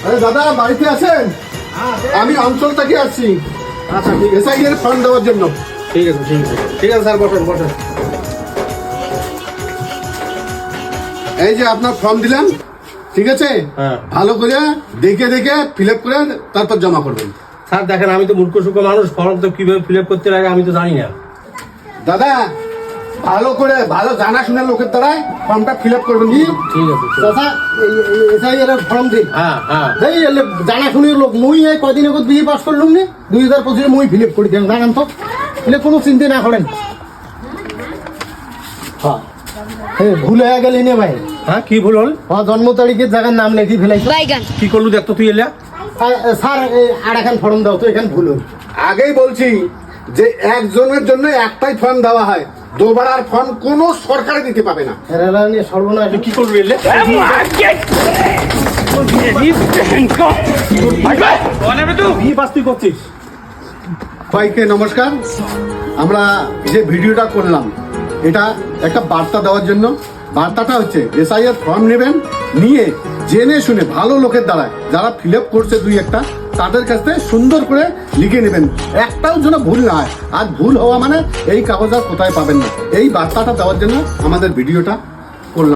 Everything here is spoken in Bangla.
আরে দাদা বাড়িতে আছেন? আমি অঞ্চল থেকে আসছি। আচ্ছা ঠিক আছে, এসআই এর ফর্ম দেওয়ার জন্য। ঠিক আছে ঠিক আছে ঠিক আছে স্যার, বসেন বসেন। এই যে আপনার ফর্ম দিলাম, ঠিক আছে? হ্যাঁ। ভালো করে দেখে দেখে ফিল আপ করে তারপর জমা করবেন। স্যার দেখেন, আমি তো মূর্খ সুখ মানুষ, ফর্ম তো কিভাবে ফিল আপ করতে লাগে আমি তো জানি না। দাদা ভালো করে ভালো জানাশোনা লোকের দ্বারাই ফর্মটা ফিল আপ করবেন। কি ঠিক আছে দাদা এসআই এর ফর্ম দিন। হ্যাঁ হ্যাঁ এই জানা শুনে লোক মুই এই কদিন আগত বিয়ে পাস করলুম নি 2025 মুই ফিল আপ করে দেন জানেন তো, এলে কোনো চিন্তা না করেন। হ্যাঁ ভুল হয়ে গেলি নে ভাই। হ্যাঁ কি ভুল হল? জন্ম তারিখের জায়গার নাম লিখি ফেলাইছি। কি করলু দেখ তো তুই এলা। স্যার আর এখন ফর্ম দাও তো, এখানে ভুল হল। আগেই বলছি যে একজনের জন্য একটাই ফর্ম দেওয়া হয়, দুবার আর ফর্ম কোনো সরকারে দিতে পাবে না। এরা নিয়ে সর্বনাশ। কি করবি এলে? বিয়ে পাস তুই করছিস? সবাইকে নমস্কার। আমরা যে ভিডিওটা করলাম এটা একটা বার্তা দেওয়ার জন্য। বার্তাটা হচ্ছে এসআইআর ফর্ম নেবেন, নিয়ে জেনে শুনে ভালো লোকের দ্বারা যারা ফিল আপ করছে দুই একটা, তাদের কাছ থেকে সুন্দর করে লিখে নেবেন, একটাও যেন ভুল না হয়। আর ভুল হওয়া মানে এই কাগজ আর কোথায় পাবেন না। এই বার্তাটা দেওয়ার জন্য আমাদের ভিডিওটা